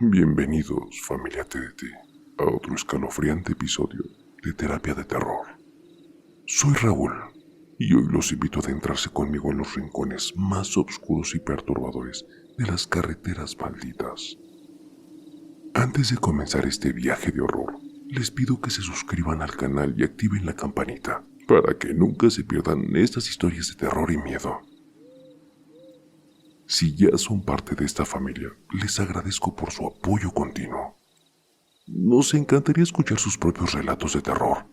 Bienvenidos, familia TDT, a otro escalofriante episodio de Terapia de Terror. Soy Raúl, y hoy los invito a adentrarse conmigo en los rincones más oscuros y perturbadores de las carreteras malditas. Antes de comenzar este viaje de horror, les pido que se suscriban al canal y activen la campanita, para que nunca se pierdan estas historias de terror y miedo. Si ya son parte de esta familia, les agradezco por su apoyo continuo. Nos encantaría escuchar sus propios relatos de terror.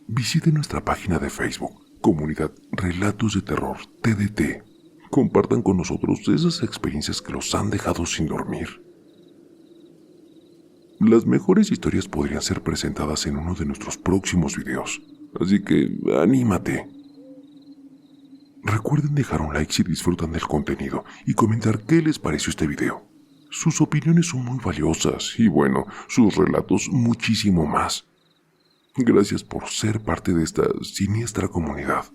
Visiten nuestra página de Facebook, Comunidad Relatos de Terror TDT. Compartan con nosotros esas experiencias que los han dejado sin dormir. Las mejores historias podrían ser presentadas en uno de nuestros próximos videos, así que anímate. Recuerden dejar un like si disfrutan del contenido y comentar qué les pareció este video. Sus opiniones son muy valiosas y bueno, sus relatos muchísimo más. Gracias por ser parte de esta siniestra comunidad.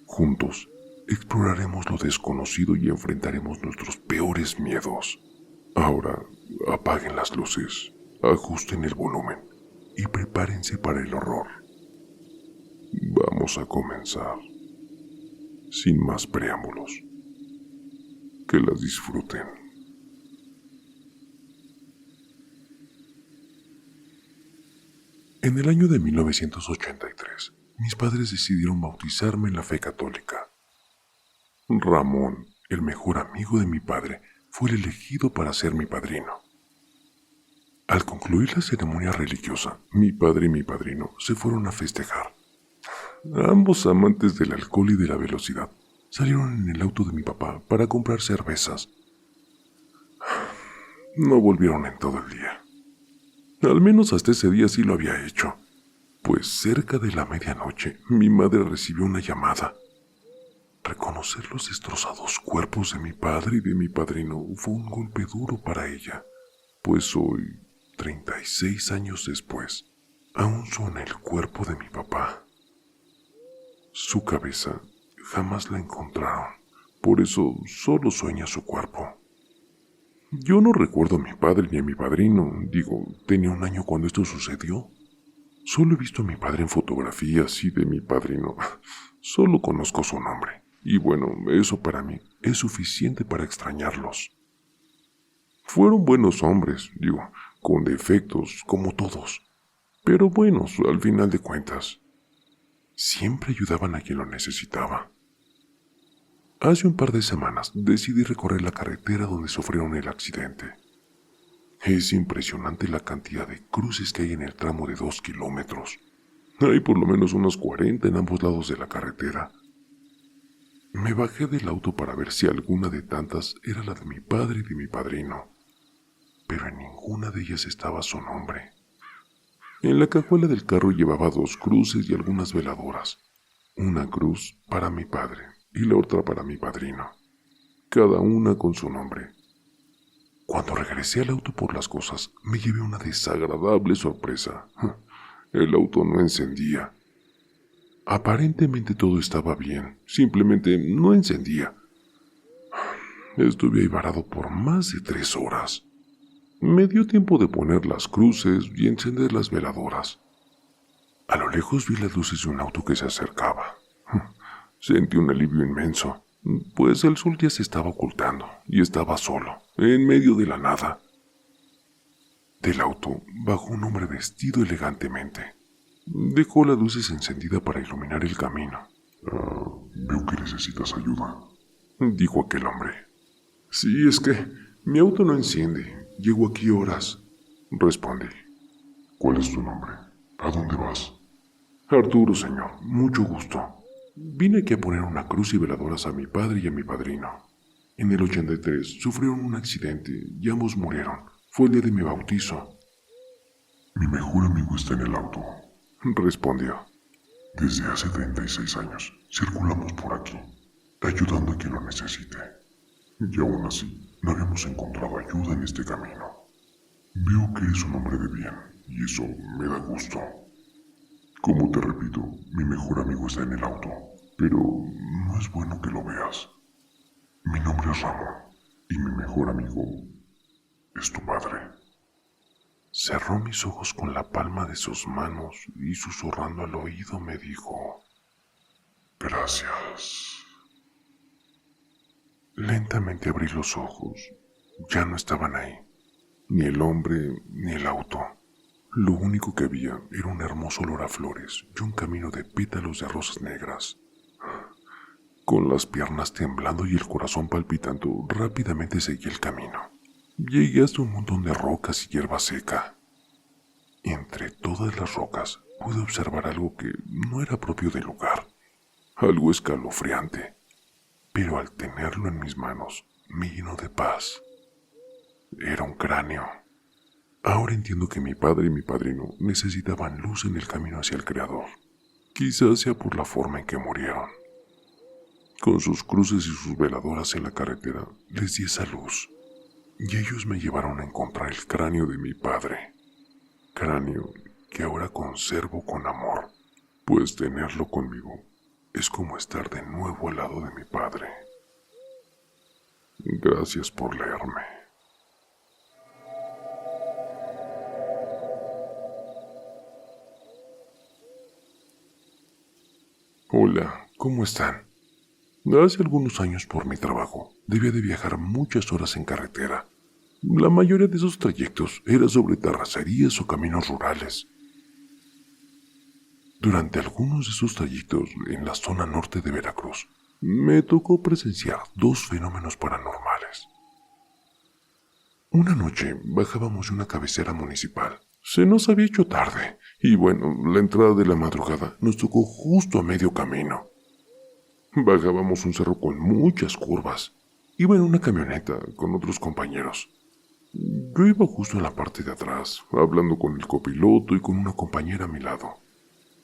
Juntos, exploraremos lo desconocido y enfrentaremos nuestros peores miedos. Ahora, apaguen las luces, ajusten el volumen y prepárense para el horror. Vamos a comenzar. Sin más preámbulos, que las disfruten. En el año de 1983, mis padres decidieron bautizarme en la fe católica. Ramón, el mejor amigo de mi padre, fue el elegido para ser mi padrino. Al concluir la ceremonia religiosa, mi padre y mi padrino se fueron a festejar. Ambos amantes del alcohol y de la velocidad salieron en el auto de mi papá para comprar cervezas. No volvieron en todo el día. Al menos hasta ese día sí lo había hecho, pues cerca de la medianoche mi madre recibió una llamada. Reconocer los destrozados cuerpos de mi padre y de mi padrino fue un golpe duro para ella, pues hoy, 36 años después, aún suena el cuerpo de mi papá. Su cabeza jamás la encontraron, por eso solo sueña su cuerpo. Yo no recuerdo a mi padre ni a mi padrino, tenía 1 año cuando esto sucedió. Solo he visto a mi padre en fotografías y de mi padrino solo conozco su nombre. Y bueno, eso para mí es suficiente para extrañarlos. Fueron buenos hombres, con defectos como todos, pero buenos al final de cuentas. Siempre ayudaban a quien lo necesitaba. Hace un par de semanas decidí recorrer la carretera donde sufrieron el accidente. Es impresionante la cantidad de cruces que hay en el tramo de 2 kilómetros. Hay por lo menos unos 40 en ambos lados de la carretera. Me bajé del auto para ver si alguna de tantas era la de mi padre y de mi padrino, pero en ninguna de ellas estaba su nombre. En la cajuela del carro llevaba 2 cruces y algunas veladoras. Una cruz para mi padre y la otra para mi padrino, cada una con su nombre. Cuando regresé al auto por las cosas, me llevé una desagradable sorpresa. El auto no encendía. Aparentemente todo estaba bien, simplemente no encendía. Estuve ahí varado por más de 3 horas. Me dio tiempo de poner las cruces y encender las veladoras. A lo lejos vi las luces de un auto que se acercaba. Sentí un alivio inmenso, pues el sol ya se estaba ocultando y estaba solo, en medio de la nada. Del auto bajó un hombre vestido elegantemente. Dejó las luces encendidas para iluminar el camino. Veo que necesitas ayuda, dijo aquel hombre. Sí, es que mi auto no enciende. Llevo aquí horas, respondí. ¿Cuál es tu nombre? ¿A dónde vas? Arturo, señor, mucho gusto. Vine aquí a poner una cruz y veladoras a mi padre y a mi padrino. En el 83 sufrieron un accidente y ambos murieron. Fue el día de mi bautizo. Mi mejor amigo está en el auto, respondió. Desde hace 36 años circulamos por aquí, ayudando a quien lo necesite. Y aún así, no habíamos encontrado ayuda en este camino. Veo que eres un hombre de bien y eso me da gusto. Como te repito, mi mejor amigo está en el auto, pero no es bueno que lo veas. Mi nombre es Ramón y mi mejor amigo es tu padre. Cerró mis ojos con la palma de sus manos y susurrando al oído me dijo: Gracias. Lentamente abrí los ojos. Ya no estaban ahí, ni el hombre ni el auto. Lo único que había era un hermoso olor a flores y un camino de pétalos de rosas negras. Con las piernas temblando y el corazón palpitando, rápidamente seguí el camino. Llegué hasta un montón de rocas y hierba seca. Entre todas las rocas pude observar algo que no era propio del lugar, algo escalofriante, pero al tenerlo en mis manos me llenó de paz. Era un cráneo. Ahora entiendo que mi padre y mi padrino necesitaban luz en el camino hacia el Creador. Quizás sea por la forma en que murieron. Con sus cruces y sus veladoras en la carretera les di esa luz, y ellos me llevaron a encontrar el cráneo de mi padre. Cráneo que ahora conservo con amor, pues tenerlo conmigo es como estar de nuevo al lado de mi padre. Gracias por leerme. Hola, ¿cómo están? Hace algunos años por mi trabajo debía de viajar muchas horas en carretera. La mayoría de esos trayectos era sobre terracerías o caminos rurales. Durante algunos de esos trayectos en la zona norte de Veracruz, me tocó presenciar dos fenómenos paranormales. Una noche bajábamos de una cabecera municipal. Se nos había hecho tarde y bueno, la entrada de la madrugada nos tocó justo a medio camino. Bajábamos un cerro con muchas curvas. Iba en una camioneta con otros compañeros. Yo iba justo en la parte de atrás, hablando con el copiloto y con una compañera a mi lado.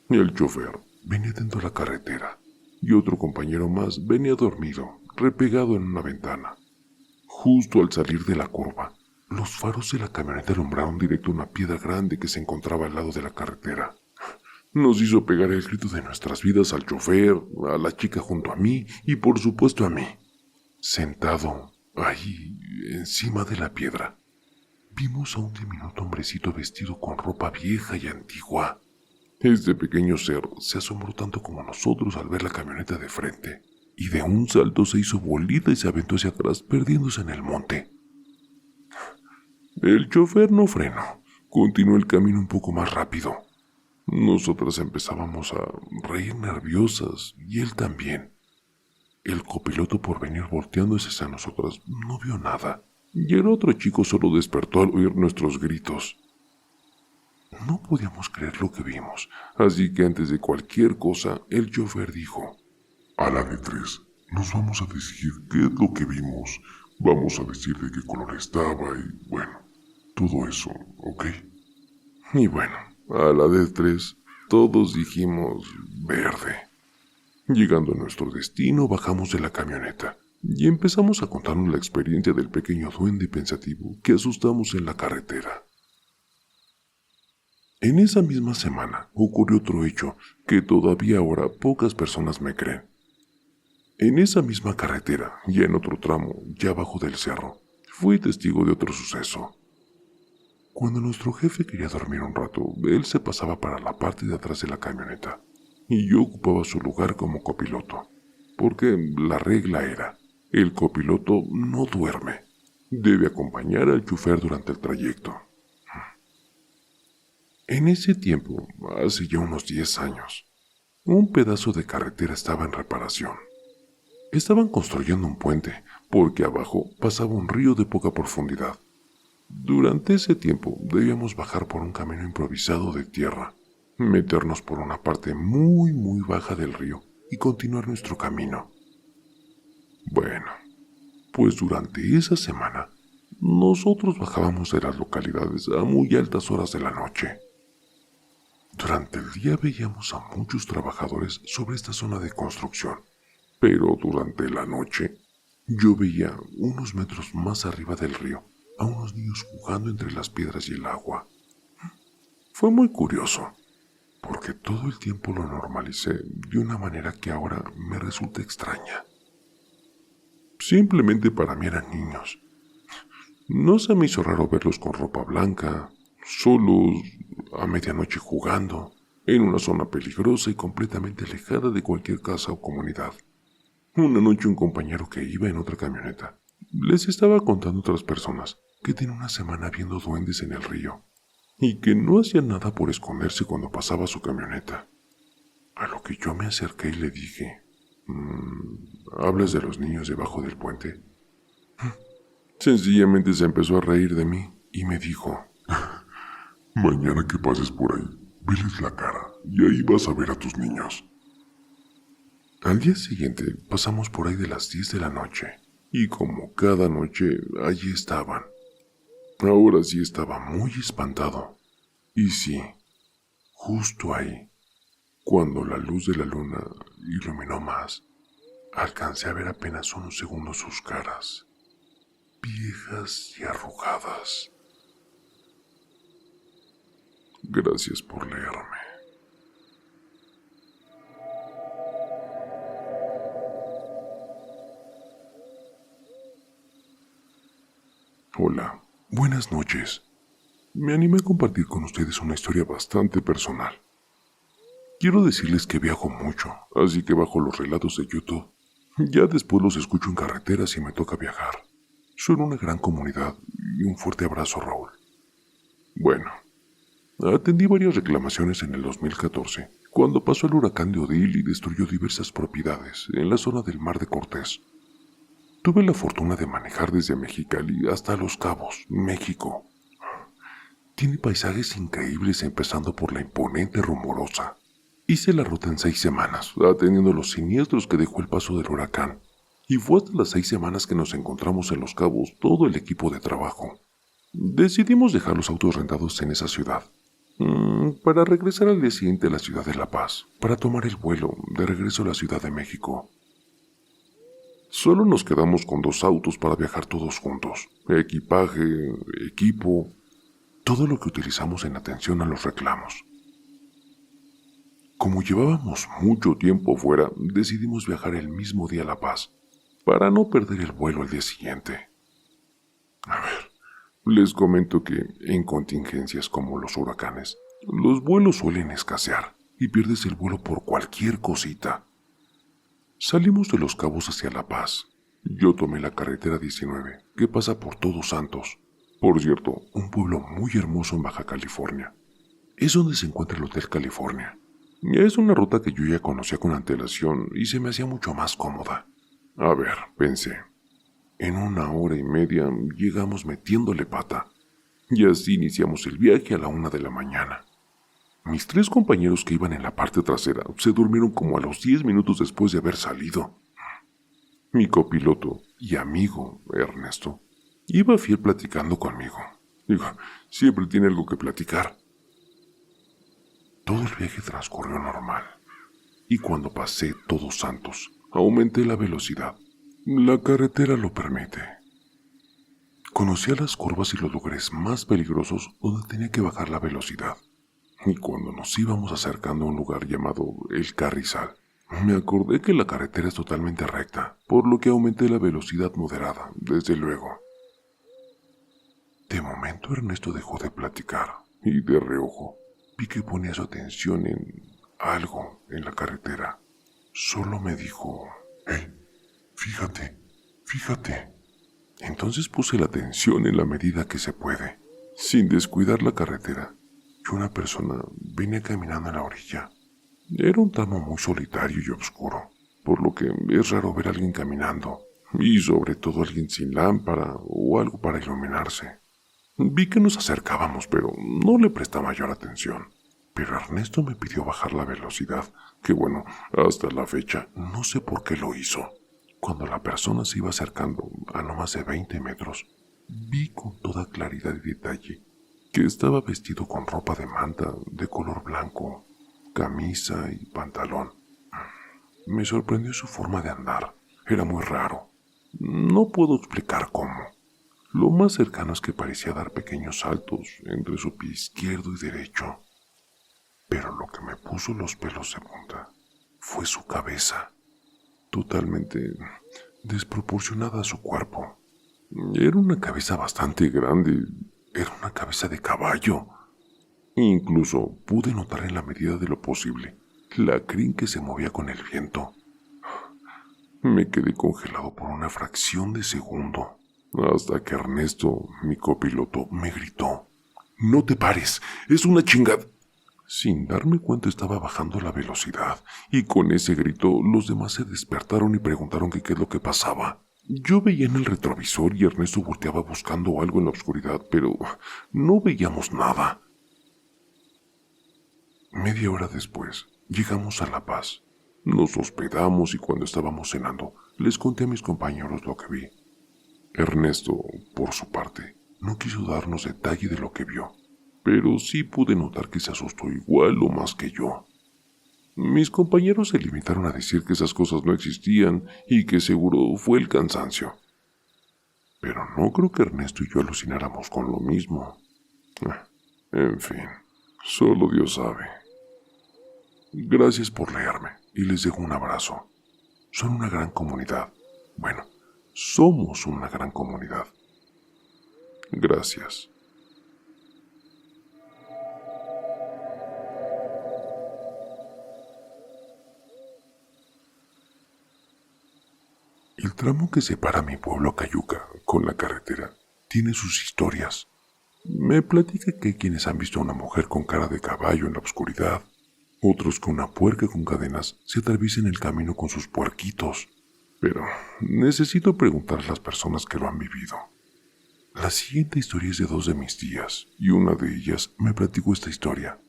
El chofer venía dentro de la carretera y otro compañero más venía dormido, repegado en una ventana. Justo al salir de la curva, los faros de la camioneta alumbraron directo una piedra grande que se encontraba al lado de la carretera. Nos hizo pegar el grito de nuestras vidas al chofer, a la chica junto a mí y por supuesto a mí. Sentado ahí, encima de la piedra, vimos a un diminuto hombrecito vestido con ropa vieja y antigua. Este pequeño ser se asombró tanto como nosotros al ver la camioneta de frente, y de un salto se hizo bolita y se aventó hacia atrás, perdiéndose en el monte. El chofer no frenó, continuó el camino un poco más rápido. Nosotras empezábamos a reír nerviosas, y él también. El copiloto, por venir volteándose hacia nosotras, no vio nada, y el otro chico solo despertó al oír nuestros gritos. No podíamos creer lo que vimos, así que antes de cualquier cosa, el chofer dijo: A la de tres, nos vamos a decir qué es lo que vimos. Vamos a decir de qué color estaba y bueno, todo eso, ¿ok? Y bueno, a la de tres, todos dijimos verde. Llegando a nuestro destino, bajamos de la camioneta y empezamos a contarnos la experiencia del pequeño duende pensativo que asustamos en la carretera. En esa misma semana ocurrió otro hecho que todavía ahora pocas personas me creen. En esa misma carretera, y en otro tramo, ya abajo del cerro, fui testigo de otro suceso. Cuando nuestro jefe quería dormir un rato, él se pasaba para la parte de atrás de la camioneta, y yo ocupaba su lugar como copiloto, porque la regla era, el copiloto no duerme, debe acompañar al chofer durante el trayecto. En ese tiempo, hace ya unos 10 años, un pedazo de carretera estaba en reparación. Estaban construyendo un puente, porque abajo pasaba un río de poca profundidad. Durante ese tiempo debíamos bajar por un camino improvisado de tierra, meternos por una parte muy baja del río y continuar nuestro camino. Bueno, pues durante esa semana, nosotros bajábamos de las localidades a muy altas horas de la noche. Durante el día veíamos a muchos trabajadores sobre esta zona de construcción, pero durante la noche yo veía unos metros más arriba del río a unos niños jugando entre las piedras y el agua. Fue muy curioso, porque todo el tiempo lo normalicé de una manera que ahora me resulta extraña. Simplemente para mí eran niños. No se me hizo raro verlos con ropa blanca, solos, a medianoche jugando, en una zona peligrosa y completamente alejada de cualquier casa o comunidad. Una noche un compañero que iba en otra camioneta les estaba contando a otras personas que tenía una semana viendo duendes en el río y que no hacían nada por esconderse cuando pasaba su camioneta. A lo que yo me acerqué y le dije, ¿hablas de los niños debajo del puente? Sencillamente se empezó a reír de mí y me dijo, Mañana que pases por ahí, veles la cara y ahí vas a ver a tus niños. Al día siguiente pasamos por ahí de las 10 de la noche y como cada noche allí estaban. Ahora sí estaba muy espantado. Y sí, justo ahí, cuando la luz de la luna iluminó más, alcancé a ver apenas unos segundos sus caras, viejas y arrugadas. Gracias por leerme. Hola, buenas noches. Me animé a compartir con ustedes una historia bastante personal. Quiero decirles que viajo mucho, así que bajo los relatos de YouTube. Ya después los escucho en carreteras y me toca viajar. Son una gran comunidad y un fuerte abrazo, Raúl. Bueno, atendí varias reclamaciones en el 2014, cuando pasó el huracán de Odile y destruyó diversas propiedades en la zona del Mar de Cortés. Tuve la fortuna de manejar desde Mexicali hasta Los Cabos, México. Tiene paisajes increíbles empezando por la imponente Rumorosa. Hice la ruta en 6 semanas, atendiendo los siniestros que dejó el paso del huracán. Y fue hasta las 6 semanas que nos encontramos en Los Cabos todo el equipo de trabajo. Decidimos dejar los autos rentados en esa ciudad, para regresar al día siguiente a la ciudad de La Paz, para tomar el vuelo de regreso a la Ciudad de México. Solo nos quedamos con 2 autos para viajar todos juntos. Equipaje, equipo, todo lo que utilizamos en atención a los reclamos. Como llevábamos mucho tiempo fuera, decidimos viajar el mismo día a La Paz, para no perder el vuelo al día siguiente. A ver, les comento que en contingencias como los huracanes, los vuelos suelen escasear y pierdes el vuelo por cualquier cosita. Salimos de Los Cabos hacia La Paz. Yo tomé la carretera 19, que pasa por Todos Santos. Por cierto, un pueblo muy hermoso en Baja California. Es donde se encuentra el Hotel California. Es una ruta que yo ya conocía con antelación y se me hacía mucho más cómoda. A ver, pensé. En 1 hora y media llegamos metiéndole pata. Y así iniciamos el viaje a la 1 de la mañana. Mis 3 compañeros que iban en la parte trasera se durmieron como a los 10 minutos después de haber salido. Mi copiloto y amigo, Ernesto, iba fiel platicando conmigo. Digo, siempre tiene algo que platicar. Todo el viaje transcurrió normal. Y cuando pasé Todos Santos, aumenté la velocidad. La carretera lo permite. Conocía las curvas y los lugares más peligrosos donde tenía que bajar la velocidad. Y cuando nos íbamos acercando a un lugar llamado El Carrizal, me acordé que la carretera es totalmente recta, por lo que aumenté la velocidad moderada, desde luego. De momento Ernesto dejó de platicar, y de reojo vi que ponía su atención en algo en la carretera. Solo me dijo, ¡Hey! Fíjate. Entonces puse la atención en la medida que se puede, sin descuidar la carretera, y una persona venía caminando a la orilla. Era un tramo muy solitario y oscuro, por lo que es raro ver a alguien caminando, y sobre todo alguien sin lámpara o algo para iluminarse. Vi que nos acercábamos, pero no le presté mayor atención. Pero Ernesto me pidió bajar la velocidad, que bueno, hasta la fecha no sé por qué lo hizo. Cuando la persona se iba acercando a no más de 20 metros, vi con toda claridad y detalle que estaba vestido con ropa de manta de color blanco, camisa y pantalón. Me sorprendió su forma de andar. Era muy raro. No puedo explicar cómo. Lo más cercano es que parecía dar pequeños saltos entre su pie izquierdo y derecho. Pero lo que me puso los pelos de punta fue su cabeza, totalmente desproporcionada a su cuerpo. Era una cabeza bastante grande, era una cabeza de caballo. Incluso pude notar en la medida de lo posible la crin que se movía con el viento. Me quedé congelado por una fracción de segundo, hasta que Ernesto, mi copiloto, me gritó: «¡No te pares! ¡Es una chingada!». Sin darme cuenta estaba bajando la velocidad, y con ese grito los demás se despertaron y preguntaron que qué es lo que pasaba. Yo veía en el retrovisor y Ernesto volteaba buscando algo en la oscuridad, pero no veíamos nada. Media hora después, llegamos a La Paz. Nos hospedamos y cuando estábamos cenando, les conté a mis compañeros lo que vi. Ernesto, por su parte, no quiso darnos detalle de lo que vio, pero sí pude notar que se asustó igual o más que yo. Mis compañeros se limitaron a decir que esas cosas no existían y que seguro fue el cansancio. Pero no creo que Ernesto y yo alucináramos con lo mismo. En fin, solo Dios sabe. Gracias por leerme y les dejo un abrazo. Son una gran comunidad. Bueno, somos una gran comunidad. Gracias. El tramo que separa mi pueblo Cayuca con la carretera tiene sus historias. Me platica que hay quienes han visto a una mujer con cara de caballo en la oscuridad, otros que una puerca con cadenas se atraviesa en el camino con sus puerquitos. Pero necesito preguntar a las personas que lo han vivido. La siguiente historia es de dos de mis tías, y una de ellas me platicó esta historia.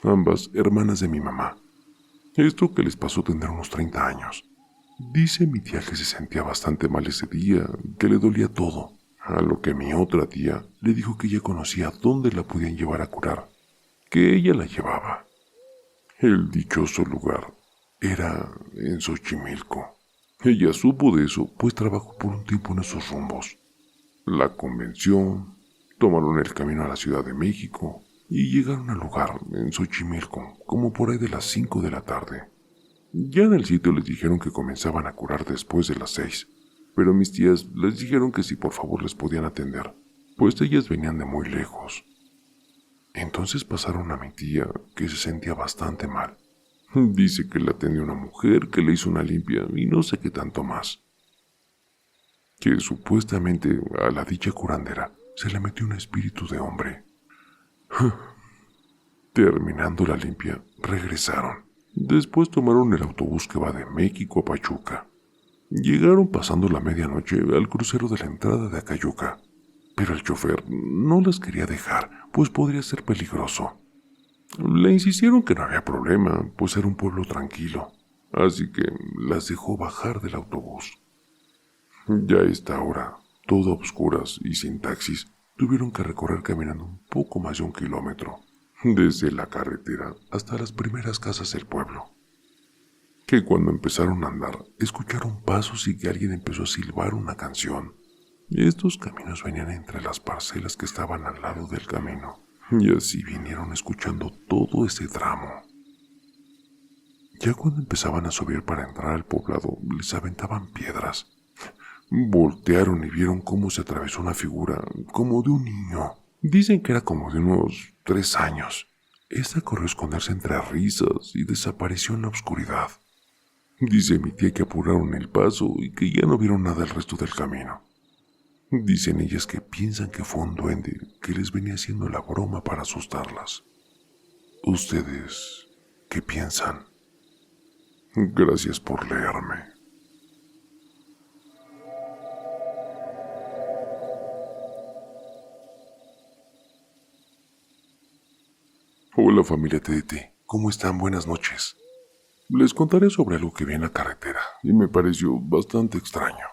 Ambas hermanas de mi mamá. Esto que les pasó tendrá unos 30 años. Dice mi tía que se sentía bastante mal ese día, que le dolía todo, a lo que mi otra tía le dijo que ella conocía dónde la podían llevar a curar, que ella la llevaba. El dichoso lugar era en Xochimilco. Ella supo de eso, pues trabajó por un tiempo en esos rumbos. La convención, tomaron el camino a la Ciudad de México y llegaron al lugar en Xochimilco como por ahí de las 5 de la tarde. Ya en el sitio les dijeron que comenzaban a curar después de las 6, pero mis tías les dijeron que si por favor les podían atender, pues ellas venían de muy lejos. Entonces pasaron a mi tía, que se sentía bastante mal. Dice que la atendió una mujer, que le hizo una limpia y no sé qué tanto más. Que supuestamente a la dicha curandera se le metió un espíritu de hombre. Terminando la limpia, regresaron. Después tomaron el autobús que va de México a Pachuca. Llegaron pasando la medianoche al crucero de la entrada de Acayuca, pero el chofer no las quería dejar, pues podría ser peligroso. Le insistieron que no había problema, pues era un pueblo tranquilo, así que las dejó bajar del autobús. Ya a esta hora, todo a obscuras y sin taxis, tuvieron que recorrer caminando un poco más de 1 kilómetro, desde la carretera hasta las primeras casas del pueblo. Que cuando empezaron a andar, escucharon pasos y que alguien empezó a silbar una canción. Estos caminos venían entre las parcelas que estaban al lado del camino, y así vinieron escuchando todo ese tramo. Ya cuando empezaban a subir para entrar al poblado, les aventaban piedras. Voltearon y vieron cómo se atravesó una figura, como de un niño. Dicen que era como de unos 3 años. Esta corrió a esconderse entre risas y desapareció en la oscuridad. Dice mi tía que apuraron el paso y que ya no vieron nada el resto del camino. Dicen ellas que piensan que fue un duende que les venía haciendo la broma para asustarlas. ¿Ustedes qué piensan? Gracias por leerme. Hola familia TDT, ¿cómo están? Buenas noches. Les contaré sobre algo que vi en la carretera y me pareció bastante extraño.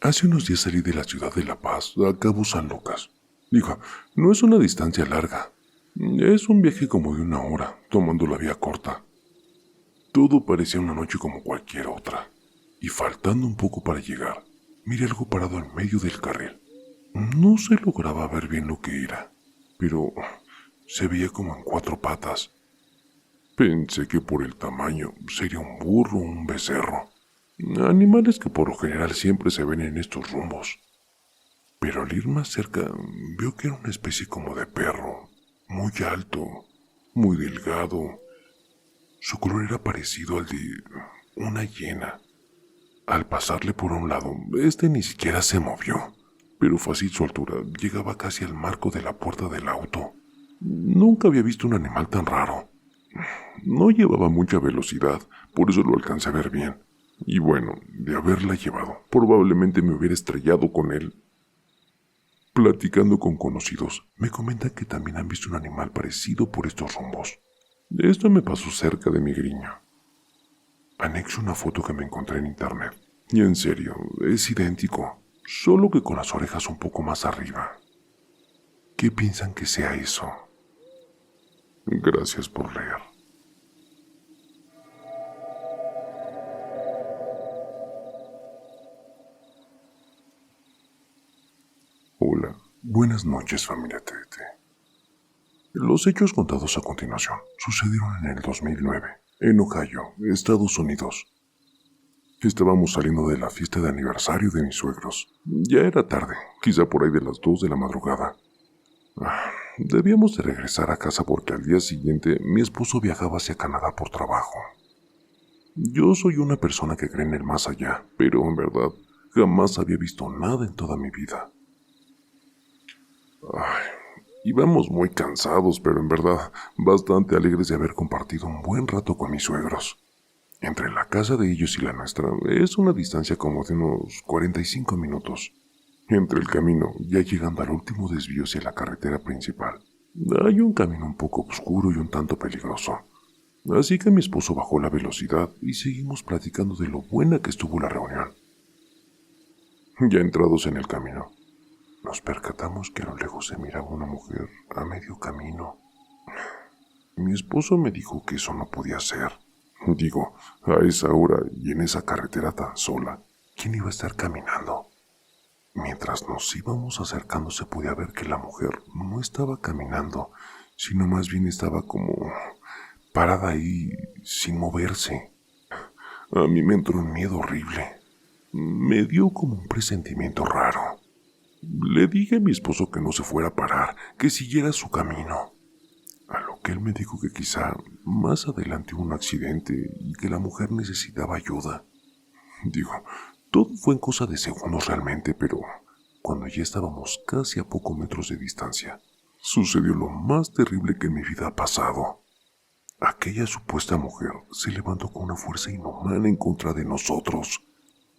Hace unos días salí de la ciudad de La Paz a Cabo San Lucas. Digo, no es una distancia larga, es un viaje como de 1 hora, tomando la vía corta. Todo parecía una noche como cualquier otra, y faltando un poco para llegar, miré algo parado en medio del carril. No se lograba ver bien lo que era, pero se veía como en 4 patas. Pensé que por el tamaño sería un burro o un becerro, animales que por lo general siempre se ven en estos rumbos. Pero al ir más cerca, vio que era una especie como de perro, muy alto, muy delgado. Su color era parecido al de una hiena. Al pasarle por un lado, ni siquiera se movió, pero fácil su altura llegaba casi al marco de la puerta del auto. Nunca había visto un animal tan raro. No llevaba mucha velocidad, por eso lo alcancé a ver bien. Y bueno, de haberla llevado, probablemente me hubiera estrellado con él. Platicando con conocidos, me comentan que también han visto un animal parecido por estos rumbos. Esto me pasó cerca de mi griño. Anexo una foto que me encontré en internet. Y en serio, es idéntico, solo que con las orejas un poco más arriba. ¿Qué piensan que sea eso? Gracias por leer. Hola, buenas noches, familia TT. Los hechos contados a continuación sucedieron en el 2009, en Ohio, Estados Unidos. Estábamos saliendo de la fiesta de aniversario de mis suegros. Ya era tarde, quizá por ahí de las 2 de la madrugada. Debíamos de regresar a casa porque al día siguiente mi esposo viajaba hacia Canadá por trabajo. Yo soy una persona que cree en el más allá, pero en verdad jamás había visto nada en toda mi vida. Íbamos muy cansados, pero en verdad bastante alegres de haber compartido un buen rato con mis suegros. Entre la casa de ellos y la nuestra es una distancia como de unos 45 minutos. Entre el camino, ya llegando al último desvío hacia la carretera principal, hay un camino un poco oscuro y un tanto peligroso. Así que mi esposo bajó la velocidad y seguimos platicando de lo buena que estuvo la reunión. Ya entrados en el camino, nos percatamos que a lo lejos se miraba una mujer a medio camino. Mi esposo me dijo que eso no podía ser. Digo, a esa hora y en esa carretera tan sola, ¿quién iba a estar caminando? Mientras nos íbamos acercando se podía ver que la mujer no estaba caminando, sino más bien estaba como parada ahí sin moverse. A mí me entró un miedo horrible. Me dio como un presentimiento raro. Le dije a mi esposo que no se fuera a parar, que siguiera su camino. A lo que él me dijo que quizá más adelante hubo un accidente y que la mujer necesitaba ayuda. Digo, todo fue en cosa de segundos realmente, pero cuando ya estábamos casi a pocos metros de distancia, sucedió lo más terrible que en mi vida ha pasado. Aquella supuesta mujer se levantó con una fuerza inhumana en contra de nosotros,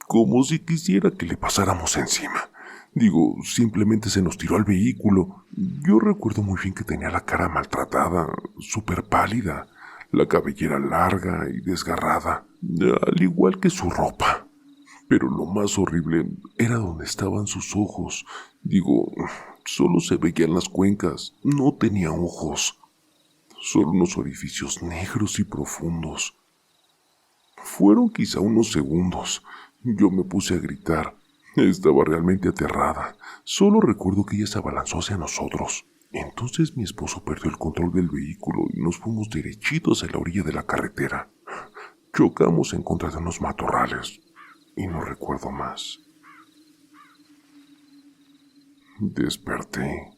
como si quisiera que le pasáramos encima. Digo, simplemente se nos tiró al vehículo. Yo recuerdo muy bien que tenía la cara maltratada, súper pálida, la cabellera larga y desgarrada, al igual que su ropa. Pero lo más horrible era donde estaban sus ojos. Digo, solo se veían las cuencas, no tenía ojos. Solo unos orificios negros y profundos. Fueron quizá unos segundos. Yo me puse a gritar. Estaba realmente aterrada. Solo recuerdo que ella se abalanzó hacia nosotros. Entonces mi esposo perdió el control del vehículo y nos fuimos derechitos a la orilla de la carretera. Chocamos en contra de unos matorrales y no recuerdo más. Desperté.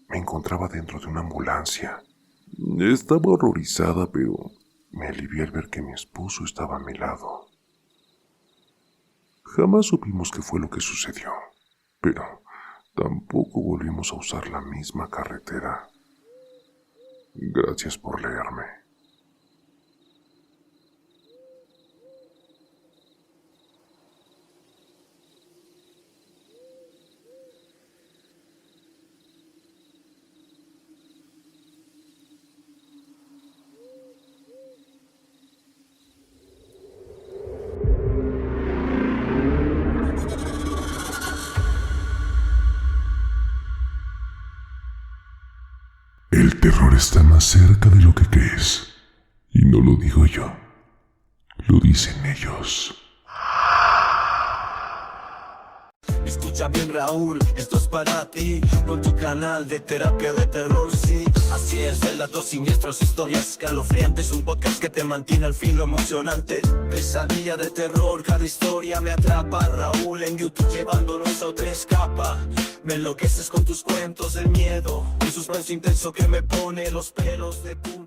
Me encontraba dentro de una ambulancia. Estaba horrorizada, pero me alivié al ver que mi esposo estaba a mi lado. Jamás supimos qué fue lo que sucedió, pero tampoco volvimos a usar la misma carretera. Gracias por leerme. El terror está más cerca de lo que crees. Y no lo digo yo, lo dicen ellos. escucha bien Raúl, esto es para ti, con tu canal de terapia de terror, sí. Así es, relatos siniestros, historias escalofriantes, un podcast que te mantiene al filo emocionante. Pesadilla de terror, cada historia me atrapa. Raúl en YouTube llevándonos a otra escapa. Me enloqueces con tus cuentos del miedo, un suspenso intenso que me pone los pelos de punta.